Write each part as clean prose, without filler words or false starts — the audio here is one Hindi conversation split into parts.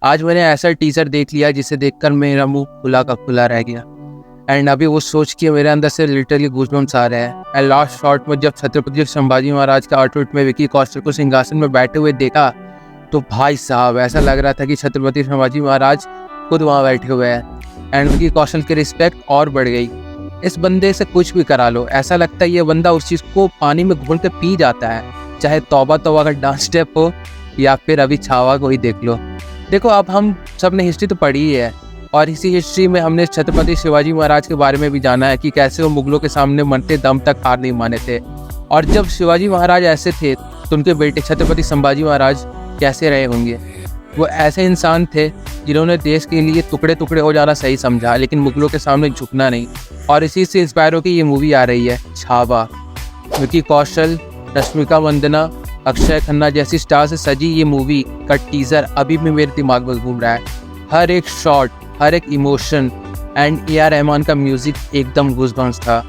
आज मैंने ऐसा टीजर देख लिया जिसे देखकर मेरा मुंह खुला का खुला रह गया। एंड अभी वो सोच के मेरे अंदर से लिटरली गूज़बम्प्स आ रहे हैं। एंड लास्ट शॉट में जब छत्रपति संभाजी महाराज के आउटफिट में विकी कौशल को सिंहासन में बैठे हुए देखा तो भाई साहब ऐसा लग रहा था कि छत्रपति संभाजी महाराज खुद वहाँ बैठे हुए हैं। एंड विकी कौशल की रिस्पेक्ट और बढ़ गई। इस बंदे से कुछ भी करा लो, ऐसा लगता है ये बंदा उस चीज़ को पानी में घोल के पी जाता है, चाहे तौबा तौबा का डांस स्टेप हो या फिर अभी छावा को ही देख लो। देखो, अब हम सब ने हिस्ट्री तो पढ़ी ही है और इसी हिस्ट्री में हमने छत्रपति शिवाजी महाराज के बारे में भी जाना है कि कैसे वो मुगलों के सामने मरते दम तक हार नहीं माने थे। और जब शिवाजी महाराज ऐसे थे तो उनके बेटे छत्रपति संभाजी महाराज कैसे रहे होंगे। वो ऐसे इंसान थे जिन्होंने देश के लिए टुकड़े टुकड़े हो जाना सही समझा, लेकिन मुगलों के सामने झुकना नहीं। और इसी से इंस्पायर होकर ये मूवी आ रही है छावा। विकी कौशल, रश्मिका मंदाना, अक्षय खन्ना जैसी स्टार से सजी ये मूवी का टीजर अभी भी मेरे दिमाग में घूम रहा है। हर एक शॉट, हर एक इमोशन एंड ए.आर. रहमान का म्यूजिक एकदम गूज़बम्प्स था।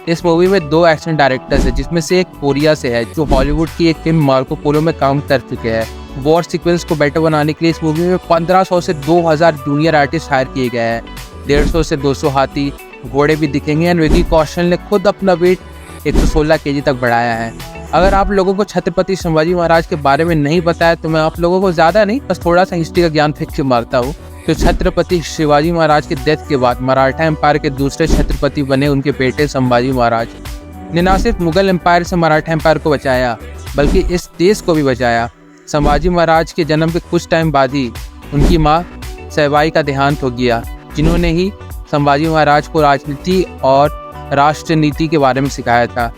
इस मूवी में 2 एक्शन डायरेक्टर्स हैं, जिसमें से एक कोरिया से है जो हॉलीवुड की एक फिल्म मार्को पोलो में काम कर चुके हैं। वॉर सीक्वेंस को बेटर बनाने के लिए इस मूवी में 1500 से 2000 जूनियर आर्टिस्ट हायर किए गए हैं। 150 से 200 हाथी घोड़े भी दिखेंगे। एंड विकी कौशल ने खुद अपना वेट 116 kg तक बढ़ाया है। अगर आप लोगों को छत्रपति संभाजी महाराज के बारे में नहीं पता है तो मैं आप लोगों को ज़्यादा नहीं, बस थोड़ा सा हिस्ट्री का ज्ञान फेंक के मारता हूँ। तो छत्रपति शिवाजी महाराज के डेथ के बाद मराठा एम्पायर के दूसरे छत्रपति बने उनके बेटे संभाजी महाराज ने न सिर्फ मुगल एम्पायर से मराठा एम्पायर को बचाया बल्कि इस देश को भी बचाया। संभाजी महाराज के जन्म के कुछ टाइम बाद ही उनकी माँ सईबाई का देहांत हो गया, जिन्होंने ही संभाजी महाराज को राजनीति और राष्ट्र नीति के बारे में सिखाया था।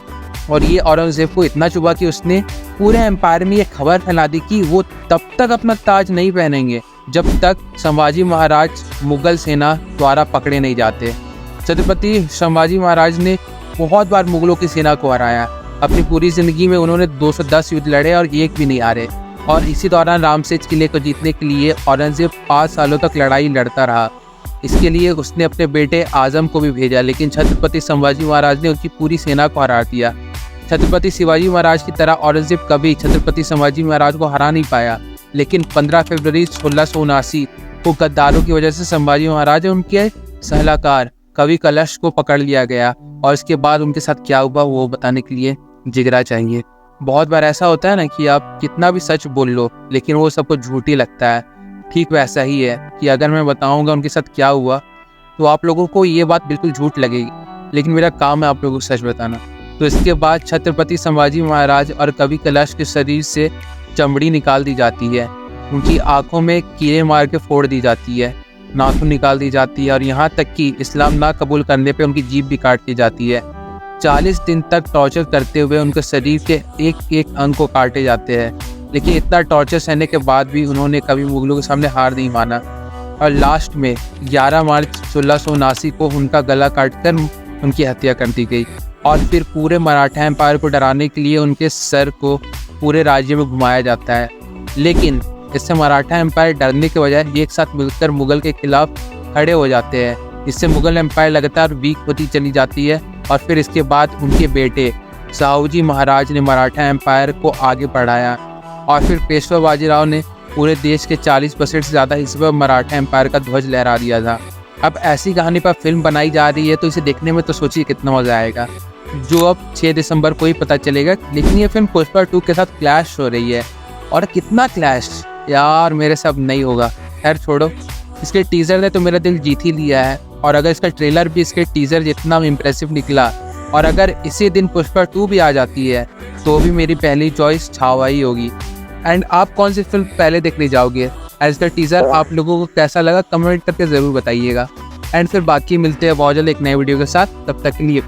और ये औरंगजेब को इतना चुभा कि उसने पूरे एम्पायर में ये खबर फैला दी कि वो तब तक अपना ताज नहीं पहनेंगे जब तक संभाजी महाराज मुगल सेना द्वारा पकड़े नहीं जाते। छत्रपति संभाजी महाराज ने बहुत बार मुगलों की सेना को हराया। अपनी पूरी जिंदगी में उन्होंने 210 युद्ध लड़े और एक भी नहीं हारे। और इसी दौरान रामसेज किले को जीतने के लिए औरंगजेब 5 सालों तक लड़ाई लड़ता रहा। इसके लिए उसने अपने बेटे आजम को भी भेजा, लेकिन छत्रपति संभाजी महाराज ने उनकी पूरी सेना को हरा दिया। छत्रपति शिवाजी महाराज की तरह औरंगजेब कभी छत्रपति संभाजी महाराज को हरा नहीं पाया, लेकिन 15 फरवरी 1679 को गद्दारों की वजह से संभाजी महाराज और उनके सलाहकार कवि कलश को पकड़ लिया गया। और इसके बाद उनके साथ क्या हुआ वो बताने के लिए जिगरा चाहिए। बहुत बार ऐसा होता है ना कि आप कितना भी सच बोल लो लेकिन वो सबको झूठ ही लगता है। ठीक वैसा ही है कि अगर मैं बताऊंगा उनके साथ क्या हुआ तो आप लोगों को ये बात बिल्कुल झूठ लगेगी, लेकिन मेरा काम है आप लोगों को सच बताना। तो इसके बाद छत्रपति संभाजी महाराज और कवि कलश के शरीर से चमड़ी निकाल दी जाती है, उनकी आंखों में कीड़े मार के फोड़ दी जाती है, नाखून निकाल दी जाती है और यहाँ तक कि इस्लाम ना कबूल करने पे उनकी जीभ भी काट दी जाती है। 40 दिन तक टॉर्चर करते हुए उनके शरीर के एक एक अंग को काटे जाते हैं, लेकिन इतना टॉर्चर सहने के बाद भी उन्होंने कभी मुगलों के सामने हार नहीं माना। और लास्ट में 11 मार्च 1679 को उनका गला काटकर उनकी हत्या कर दी गई। और फिर पूरे मराठा एम्पायर को डराने के लिए उनके सर को पूरे राज्य में घुमाया जाता है, लेकिन इससे मराठा एम्पायर डरने के बजाय एक साथ मिलकर मुगल के खिलाफ खड़े हो जाते हैं। इससे मुगल एम्पायर लगातार वीक होती चली जाती है। और फिर इसके बाद उनके बेटे साहूजी महाराज ने मराठा एम्पायर को आगे बढ़ाया और फिर पेशवा बाजीराव ने पूरे देश के 40% से ज़्यादा हिस्से पर मराठा एम्पायर का ध्वज लहरा दिया था। अब ऐसी कहानी पर फिल्म बनाई जा रही है तो इसे देखने में तो सोचिए कितना मज़ा आएगा, जो अब 6 दिसंबर को ही पता चलेगा। लेकिन ये फिल्म पुष्पा 2 के साथ क्लैश हो रही है, और कितना क्लैश यार, मेरे से अब नहीं होगा। खैर छोड़ो, इसके टीज़र ने तो मेरा दिल जीत ही लिया है। और अगर इसका ट्रेलर भी इसके टीज़र जितना इम्प्रेसिव निकला और अगर इसी दिन पुष्पा 2 भी आ जाती है तो भी मेरी पहली चॉइस छावा ही होगी। एंड आप कौन सी फिल्म पहले देखने जाओगे? एज द टीज़र आप लोगों को कैसा लगा कमेंट करके ज़रूर बताइएगा। एंड फिर बाकी मिलते हैं बहुत जल्द एक नए वीडियो के साथ। तब तक के लिए